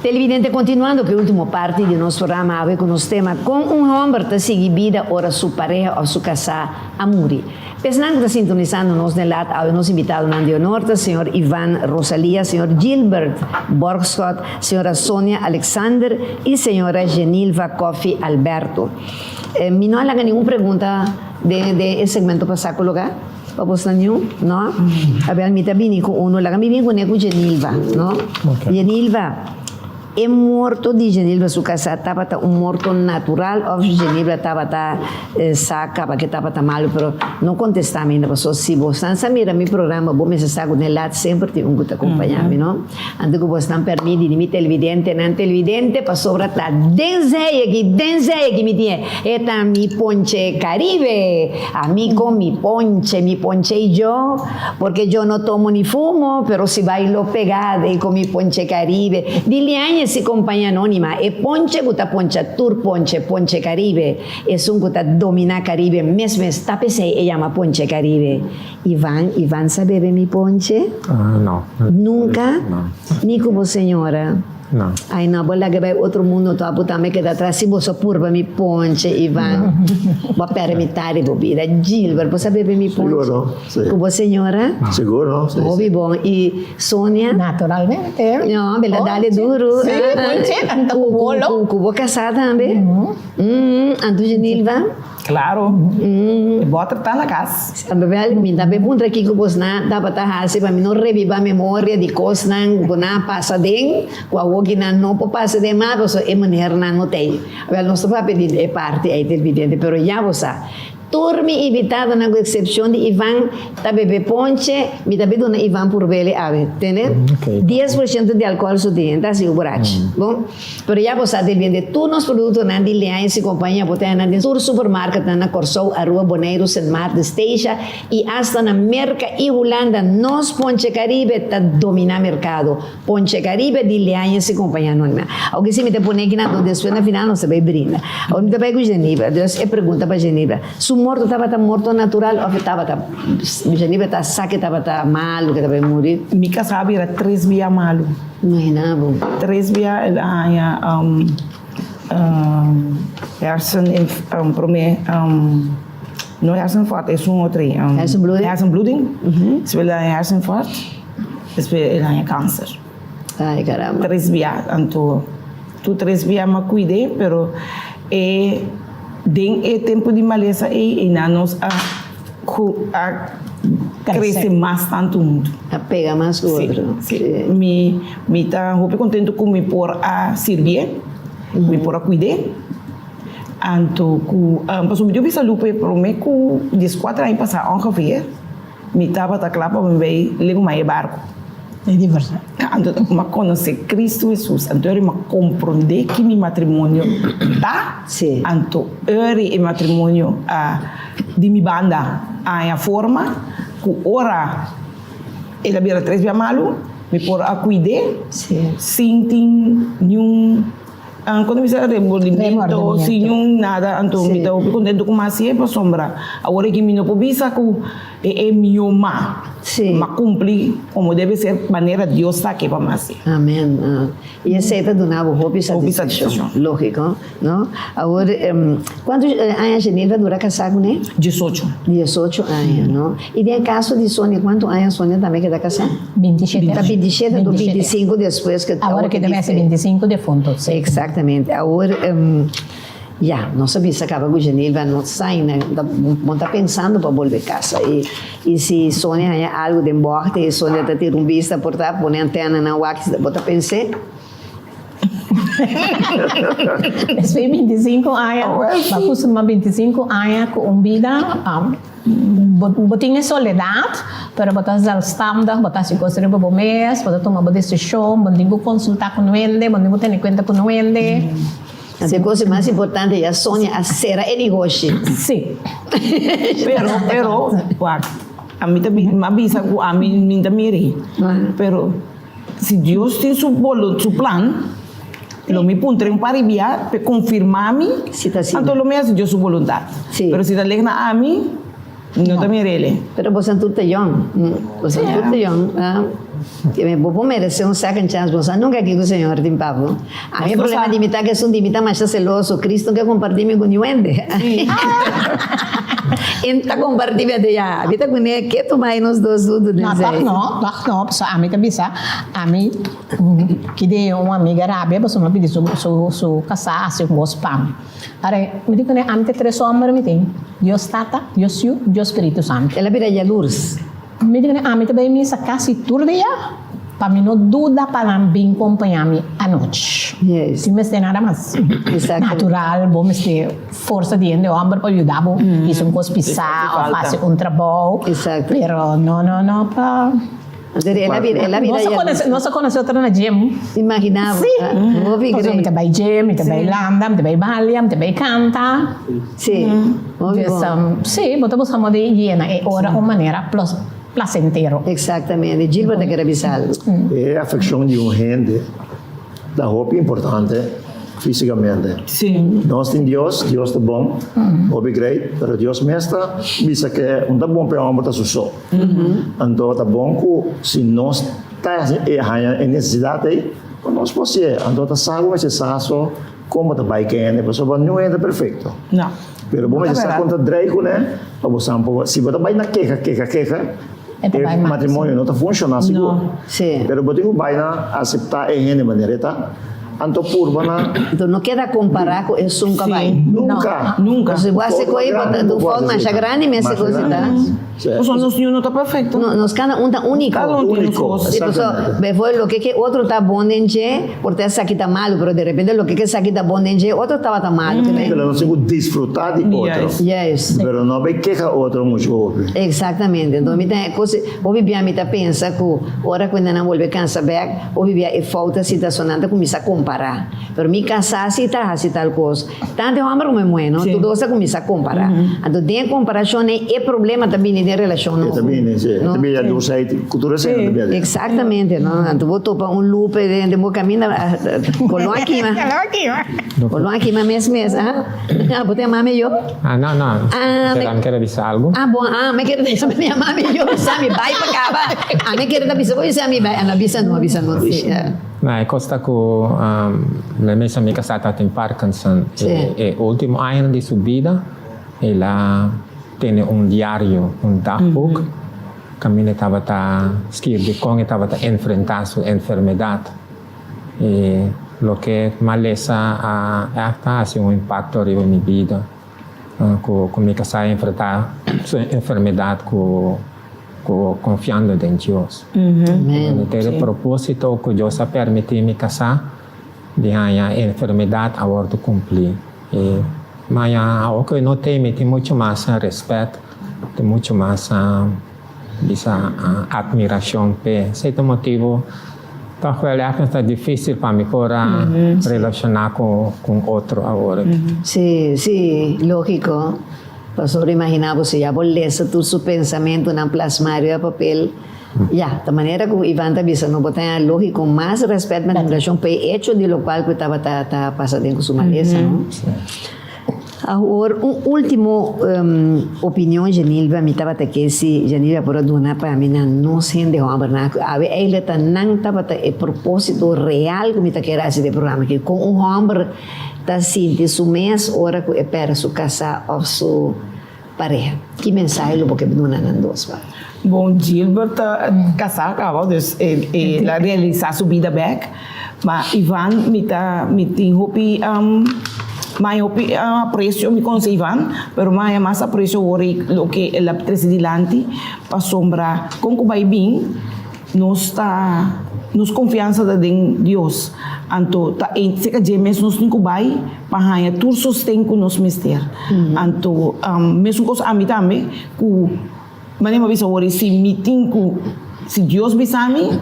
Televidente, continuando com a última parte do nosso programa, a ver com os temas, com homem que segue vida, ora sua pareja ou sua casa a morir. Pensando que está sintonizando nos de lado, ao nosso invitado Nando Norte, senhor Ivan Rosalia, senhor Gilbert Borgschott, senhora Sônia Alexander e senhora Genilva Kofi Alberto. Me não há nenhuma pergunta de segmento para saco lugar? Para você nenhum? Não? A ver, me está vindo com uno, lá me vem com Genilva, não? Genilva. É morto de Genilva sua casa estava morto natural ou Genilva estava saca porque estava mal, pero não contestava ainda pessoas se você mira meu programa vou me estar com ele sempre tem que acompanhar não antes que você não permite de me televidente não televidente para sobra tá denzeia que me tinha eta mi ponche Caribe a mí con mi ponche y yo porque yo no tomo ni fumo pero si bailo pegada y con mi ponche Caribe dile si compañía anónima e ponche guta poncha tour ponche Caribe es un guta domina Caribe mes tapese e llama ponche Caribe Iván sabe mi ponche No. Nunca No. Ni como señora No. Ay, no, bola que vai outro mundo, tu aputa me queda atrás, se você purba mi ponche, Ivan. Vou permitir, bobida. Gilbert, você bebe mi ponche? Seguro, sí. Como senhora? Seguro, sí. Óbvio, bom. E Sônia? Naturalmente. No, bela dale duro. Sí, ponche, tanto cubolo. Cubo casada também? Anto Genilva? Claro. Bota tá na casa. Sabe, me dá pergunta aqui que você não dá para hasi para mim não revivar a memória de coisas que não passa bem, com a que não passa de mais, é maneira não tem. Well, nosso papel é parte aí televidente, pero já você turmi invitado na excepción de Iván, tá bebe ponche, me tá bebe Iván por vele ave, entendeu? 10% de álcool só tem, tá assim, borracho. Bom, pero já você tem vende todos os produtos na de Leães e companhia, botar na de todo supermercado na Corsou, a Rua Boneiro, St. Martin Station e hasta na Merca e Holanda, nós Ponche Caribe tá dominar mercado. Ponche Caribe de Leães e companhia anônima. Alguém se me te põe aqui na depois na final não se vai brinda. Ou me te pego Genebra, Deus é pergunta para Genebra. Su morto estava morto natural ou estava Genebra tá saque estava mal, que estava morrer. Mi casa era 3 via malo. Imaginava. 3 via no hersenvat is een outro. Hersenbloeding? Hersenbloeding. Ze willen een hersenvat. Dus we hebben cancer. Ai, caramba. 3 via. Então, tu 3 via me cuidei, pero den tempo de maleza e na nos a crescer mais tanto mundo. A pega mais que o outro. Sim. Me tá muito contente com me por a servir, me por a cuidar. Então, pas eu bisa lupa pro me com 4 anos passar ongeveer, me tava tá claro para me ver ligo mais barco. É diversão. Então, me conhecer Cristo Jesus, então eu me compreender que meu matrimônio tá. Sim. Então, eu matrimônio de minha banda a forma que ora ele vira 3 via malo, me por a cuidar, sem nenhum quando me saiu remordimento, sem nenhum nada, então me estou contente com mais para sombra. Agora que me não precisa que meu má. Sim. Mas cumprir como deve ser, maneira de Deus está aqui para nós. Amém. E aceita do novo hobby satisfação. Lógico, não? Agora, quantos anos Genebra dura casado, né? 18. 18 anos, não? E tem caso de Sônia, quantos anos Sônia também queda casada? 27. Era 27 do 25 depois que... Agora que deve ser 25 de fundo. Exatamente. Agora... Já, nossa bisa acaba com Genebra, não sai, né? Não está pensando para voltar a casa. E se Sônia tem algo de morte, e Sônia está tendo vista por estar, põe antena na wax, bota pensar. Mas foi 25 anos, mas 25 anos com vida, botinha soledade, para botar zelfstandig, botar se construir para o mês, botar tomar uma decisão, botar consultar com o ende, botar ter em conta com o ende. A coisa mais importante é a Sônia a ser a negócio. Sim. Pero, a mim também, me avisa que a mim também pero, se Deus tem seu plano, lo me puntre um paribia para confirmar-me, então lo me hace Deus sua vontade. Pero se está lendo a mim, não também ele. Pero você tudo young, você tudo young. Que me vou merecer second chance, você nunca quis o Senhor de papo. A minha problema de imitar que é um de imitar mais celoso, Cristo que compartilha com o ende. Então compartilha de já. Vita com ele que tu mais nos dois tudo não, só a mim também a mim que de uma amiga arábia, você me pediu su casar assim com os pam. Are, me digo né, a mim tem 3 homens me tem. Deus Tata, Deus Filho, Deus Espírito Santo. Ela vira Lourdes. Me digo né, a mim também me sacasse tudo dia. Para mim não dúvida para bem acompanhar-me à noite. Yes. Se me tem nada mais natural, bom me ter força de homem para ajudar, isso um cospiçar, fazer trabalho. Exato. Pero não para ela vira não se conhece outra na gym. Imaginava. Sim. Me vai gym, me vai landa, me vai balha, me vai canta. Sim. Sim, botamos a moda higiena e ora uma maneira placentero. Exatamente. Gilbert de Carabizal. É a afecção de gente da roupa importante fisicamente. Sim. Nós temos Deus é bom, hobby great, mas Deus mesmo bisa que não é bom para o homem só. Então é bom que se nós temos necessidade, nós podemos ir. Então é sábado, mas é sábado, como é bike, pessoa não é perfeito. Não. Pero bom, mas está contra Drake, né? Se você vai na queja, o matrimônio não está funcionando seguro. Sim. Pero você vai na aceitar de maneira, tá? Anto purba na Então não queda comparar com isso nunca vai. nunca. Nunca. Se você coisa do fogo mais grande, mas se coisa tá. Os nossos não está perfeito. Nos cada um tá único. Cada um tem Único, os Tipo, lo que outro tá bom dentro, porque essa aqui tá malo, pero de repente lo que essa aqui tá bom dentro, outro tava tá malo, né? Pero não se desfrutar de outro. Yes. Pero não vai quejar outro muito óbvio. Exatamente. Então, me tem coisa, o bebê me tá pensa que ora quando não volve cansa back, o bebê é falta situação anda começa a comparar. Pero me casar se tá assim tal coisa. Tanto homem como mulher, não? Tudo isso começa a comparar. Então, tem comparação é problema também de relação, não? Também, sim. Também é do site cultura sem também. Exatamente, não? Então, vou topar loop de meu caminho, colo aqui, mas colo aqui, mas mês, ah, botei a mãe eu. Ah, não. Será que quer avisar algo? Ah, bom, me quer dizer, minha mãe eu, sabe, vai para cá, me quer dizer, pois é, me vai, avisa não. Não, costa que a minha amiga tem Parkinson. E o último ano de sua vida, ela tem diário, dagboek. Camino estava a escrever como estava a enfrentar sua enfermidade. E o que maleza ha sido impacto en minha vida. Como que se enfrentar sua enfermidade confiando em Deus. Ter o propósito que Deus ha permitido me casar, de a enfermidade agora cumprir. Mas o que não tem muito mais respeito, tem muito mais admiração. Esse motivo, talvez está difícil para mim para relacionar com outro agora. Sim, lógico. Pastor, imaginava se já bolesa todo seu pensamento na plasmário de papel. Da maneira que o Ivan está dizendo, não botar lógico, mais respeito na relação para o hecho de lo qual que estava passando com sua maleza, não? Agora, último opinião, Genilva, me estava aqui, se Genilva por donar para mim, não sei de onde, ele está não estava o propósito real que me está querendo fazer programa, que com homem está sentindo su mês, hora que espera su casa ou sua pareja. Que mensagem ele pode donar nas duas? Bom, Gilbert casar acabou de realizar sua vida back, mas Ivan me tem hopi mais aprecio me conhece Ivan, pero mais aprecio o que ele presidente para sombra com que vai bem nos confiança em Deus. Anto ta se ka jemes nos niko bay pahaya tur sostén ko nos mister. Anto mesmo kos ami tambe ku mane mabisa wori si meeting ku si Deus bisami,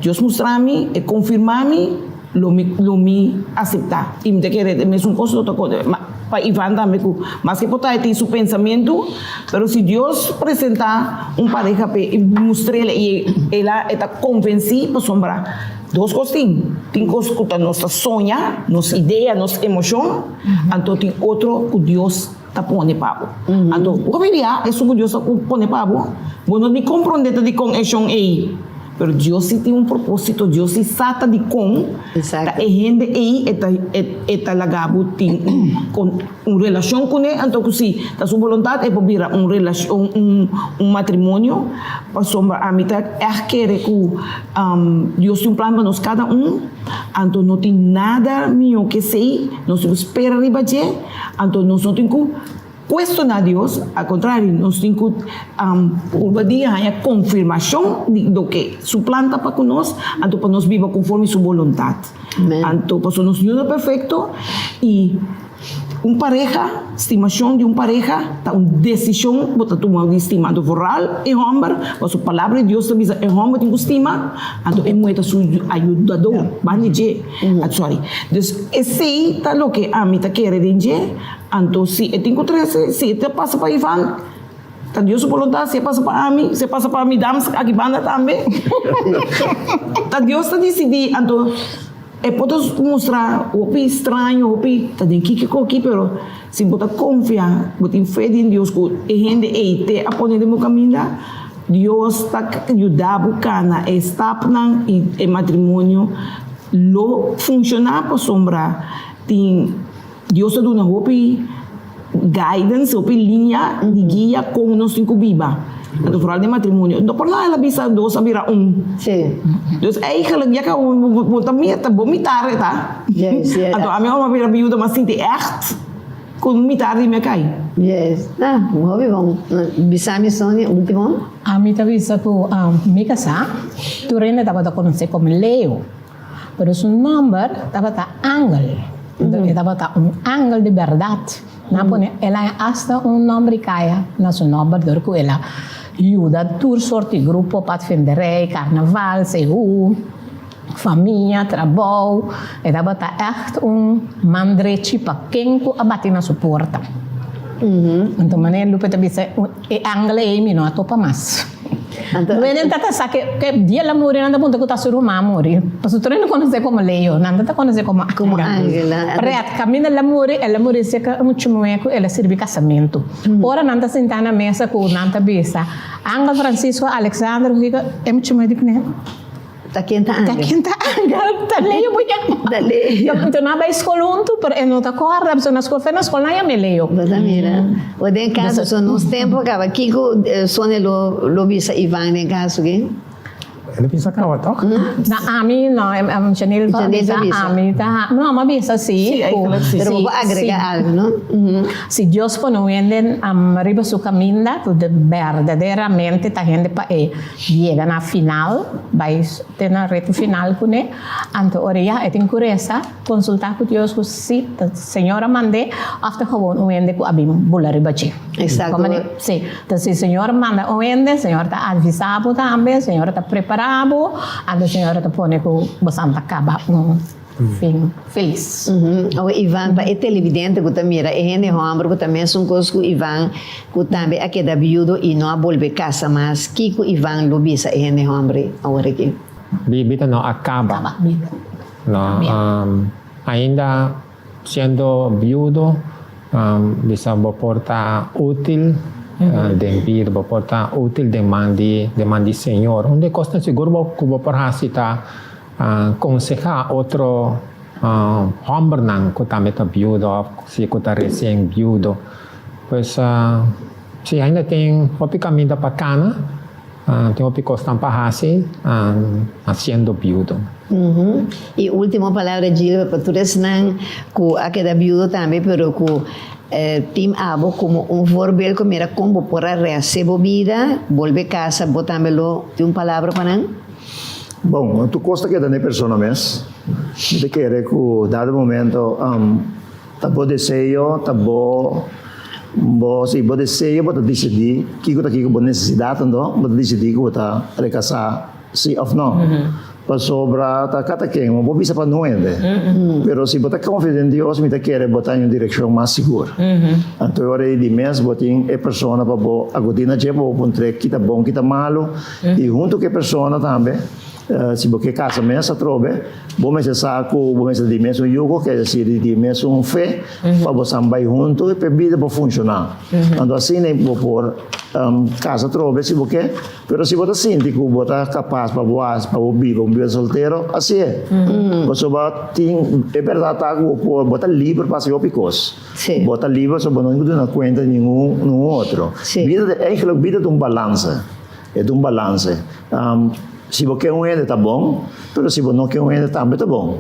Deus mostrami e confirmami lo mi aceptar. E me querer mesmo kos to pa Ivan tambe ku mas que pota tem su pensamento, pero si Deus presenta pareja pe mostrele e ela está convencida por sombra dos coisas tem coisas que nossa sonha, nossa ideia, nossa emoção, então tem outro que Deus está pondo para então o que viria é isso que Deus está pondo para bueno nem compreender de com ação aí, pero Deus tem propósito, Deus sata de com a gente aí eta lagabo tem relação com ele, então se a sua vontade é para virar relação matrimônio para sombra a mitad querer que Deus tem plano para nós cada então não tem nada melhor que sei, nós temos espera riba então nós não temos que questionar Deus, ao contrário, nós temos que a confirmação do que su planta para nós, então para nós viver conforme sua vontade. Então, para nós não é perfeito e pareja, estimação de pareja, tá decisão, bota tomar de estima do voral e homem, mas a palavra de Deus diz é homem tem estima, então é muito su ajudador, banije, sorry. Dus esse tá lo que a mim tá querer dizer, então se eu tenho que se te passa para Ivan, tá Deus sua vontade, se passa para mim, se passa para mim, damos aqui banda também. Tá Deus tá decidir, então pode mostrar o que estranho, o que está dentro aqui, pero se você confiar, você tem fé em Deus, que a gente te apoia no caminho, Deus está ajudando a buscar está e matrimônio lo funcionar para sombra. Tem Deus está dando guidance, linha de guia como nós temos que viver. Het vooral de matrimonio. De porna ela bisa dos abira Sim. Dus eigenlijk, je kan meer te vomitar, Yes, yes. Então, a minha mãe vira viúva, mas sinto echt com vomitar de me cai. Yes. Hobby bom. Bisami Sônia, último. A mim tá vista que me casar, tu ainda estava conhecido como Leo, pero su nombre estava Ángel, estava Ángel de verdade. Na pone, ela é hasta nome caia na seu nome, porque ela ajuda tour sorte grupo para defender carnaval, CU, família, trabalho, estava echt mandrete para quem a bater na sua porta. Então, maneira lupa também se Ángel é mim não atopa mais. Não é nem tanta sabe que dia lá morrer nada ponto que tá sur uma morrer. Mas o treino conhece como Leo, nada tá conhece como Ángel. Ret, caminha lá morrer, ela morrer se que muito moeco, ela serve casamento. Ora nada sentar na mesa com nada bisa. Ángel Francisco Alexandre fica é muito moeco né? Tá quente Ángel. Tá Leo punya. Da Leo. Então na ba escola unto, pero não tá corda, na escola não é Leo. Basta mira. O de caso son nos tempo acaba Kiko Sônia lo bisa Ivan de caso que. Ele bisa kawat, ok? Na Ami, no, Janil bisa Ami, no, ma bisa sí. Pero vou agregar algo, ¿no? Si Dios pone arriba su caminda, verdaderamente ta gente pa llega na final, vai ter na reto final com ele, ante oreja et incuresa, consultar com Dios que si a senhora mande, after gewoon uende com abim bulari bache. Exacto. Sí, então se a senhora manda uende, a senhora tá avisado também, a senhora tá preparado, a senhora tá pone com bastante acaba fim feliz. O Ivan pa é televidente que também era gente homem que também são coisas que Ivan que também aqui da viúdo e não volve casa mas que Ivan lo bisa gente homem agora aqui. Bibita no acaba. No, ainda siendo viudo, bisa porta útil de vida, porta útil demandi Senhor. Onde costa seguro que por hasita aconsejar outro homem que também está viudo, se está recém viudo, pois se ainda tem outro caminho para cana, tem outro costa para hasi, sendo viudo. E última palavra Gil, para todos não que aquela viudo também, pero que Tim Abo como verbal como era como por receber vida, volver casa, botar melo, tem palavra para não? Bom, tu costa que da persona mes, de que dado momento tá bom desejo, tá bom se bom desejo, bota decidir que tá aqui com necessidade, então, bota decidir que bota recasar sim ou não. Para sobra tá cada quem, mas vou bisa para não ende. Pero se bota confiante em Deus, me tá querer botar em uma direção mais segura. Então agora de mês botin é persona para bo agodina je bo pontre que tá bom, que tá malo e junto que persona também. Se você casa mesa trobe, bom mês saco, bom mês de mês um jogo, quer dizer de mês um fé, para você vai junto e para vida para funcionar. Então assim nem vou por casa trobe se você, pero se você sente que você capaz para voar, para viver solteiro, assim é. Você vai é verdade tá por botar livre para ser picos. Botar livre só não dá conta nenhum outro. Vida é aquela vida de balance. É de balance. Se você quer ende tá bom, pero se você não quer ende também tá bom.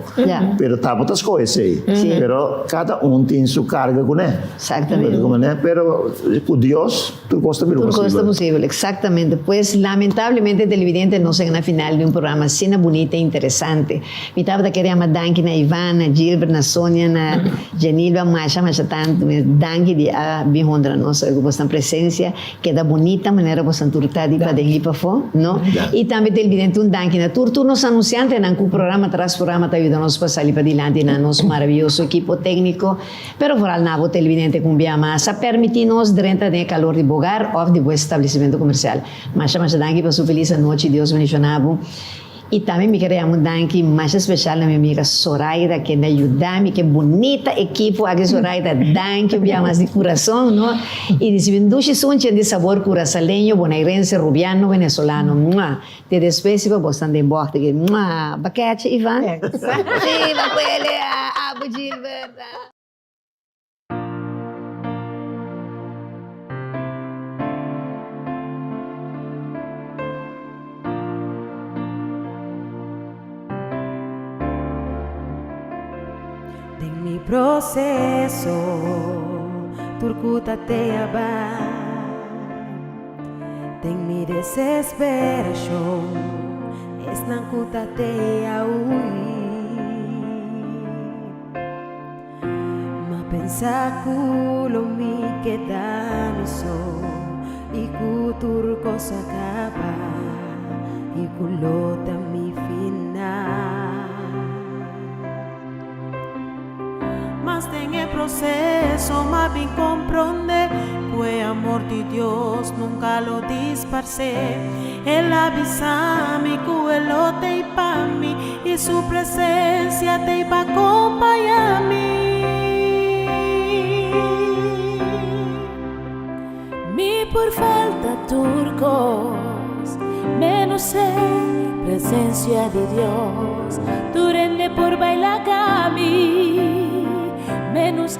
Pero tá outras coisas aí. Pero cada tem sua carga com ele. Exatamente. Pero com Deus tudo costa possível. Exactamente. Pues lamentavelmente televidente não chega na final de programa cena bonita e interessante. Me estava querendo danke na Ivana, na Gilbert, na Sônia, na Genilva, mas tanto danke de a bihondra nossa que presença, que da bonita maneira você turtar de para dele para fora, não? E também televidente un danke na turnos anunciantes na que o programa tras programa está ajudando a passar para adiante na nosso maravilhoso equipo técnico, pero por al nabo televidente cumbia mas a permitir-nos durante o calor de bogar ou de bom estabelecimento comercial. Mas danke para sua feliz noite, Deus bendicionado. E também me queria dar mais especial a minha amiga Zoraida, que me ajuda, que bonita equipe aqui, Zoraida, danke, mais de coração, não? E desenvolve de sabor curaçaleño, bonairense, rubiano, venezolano. Te despeço para você também, borda, que baquete, Ivan. Sim, baquele, Abu Gilbert. Mi proceso turcuta te aba, ten mi desesperación, es nancuta te aui. Ma pensa culo mi queda mi so, y cutur cosa capa, y culota mi final. Mas en el proceso más bien comprende que amor de Dios nunca lo disparce. Él avisa mi que él lo te pa mí y su presencia te va a acompañar a mí. Mi por falta turcos menos presencia de Dios, tu rende por bailar a mí. Menos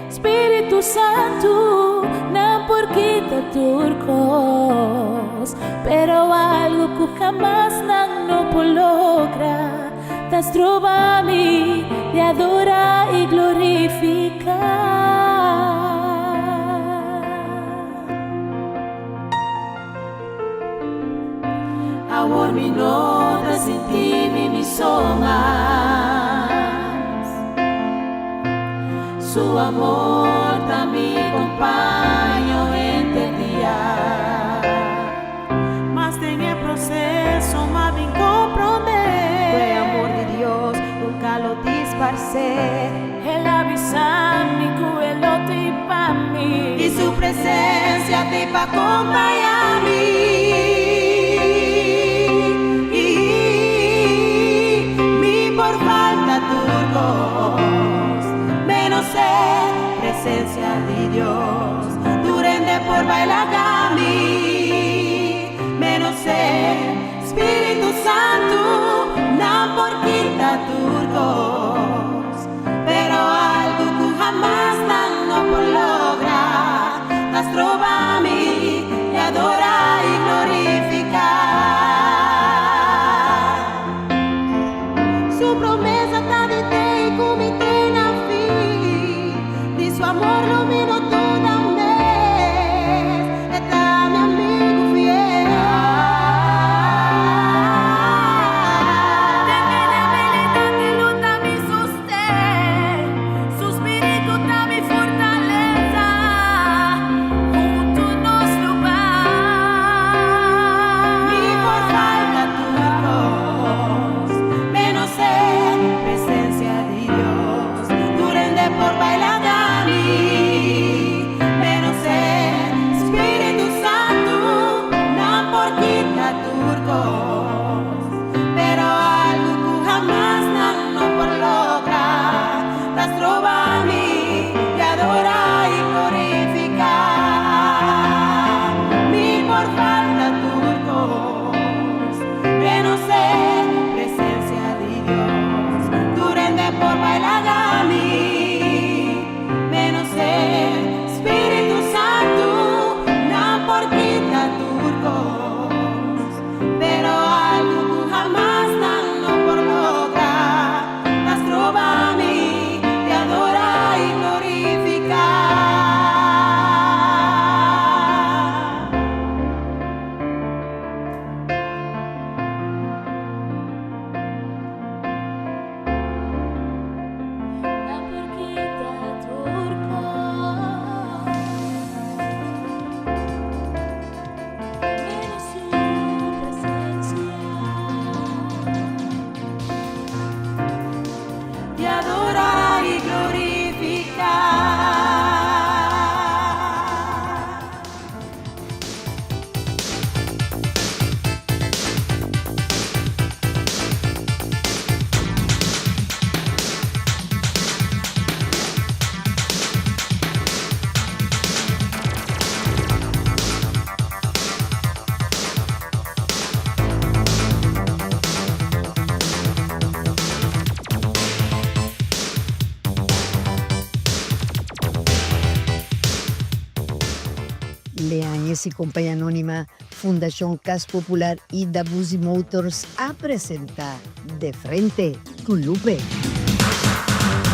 Espíritu Santo, no por quita turcos, pero algo que jamás no por logra, tas trova a mí de adorar y glorificar. Amor mi nota sin ti mi soma. Su amor también acompaño en el día. Mas en el proceso más bien comprender el amor de Dios nunca lo disparce. Él avisa mi que él lo te pa mí y su presencia te va a acompañar a mí. Mi por falta turcos menos presencia de Dios, tu rende por bailar a mí, menos Espíritu Santo, no por quita turcos, pero algo que jamás no por lograr, las trova a mí y adora y glorificar. Su promesa está de te y comité na fin, de su amor lo vino toda vez, está mi amigo fiel. De debilidad que luta mi sostén, su espíritu está mi fortaleza, junto nos lo va. Mi por falta turcos, menos presencia de Dios, tu rende por bailar a mí, menos Espíritu Santo, no por quita turcos, pero algo que jamás no por lograr, las trova a mí y adora y glorificar. Mi por falta turcos, menos presencia de Dios, tu rende por bailar a mí, menos Espíritu Santo, no por quita turcos, pero algo que jamás no por lograr, las trova a mí, te adora y glorificar. Te adora y glorificar. Leáñez y Compañía Anónima, Fundación Cas Popular y Dabusi Motors a presentar De Frente con Lupe.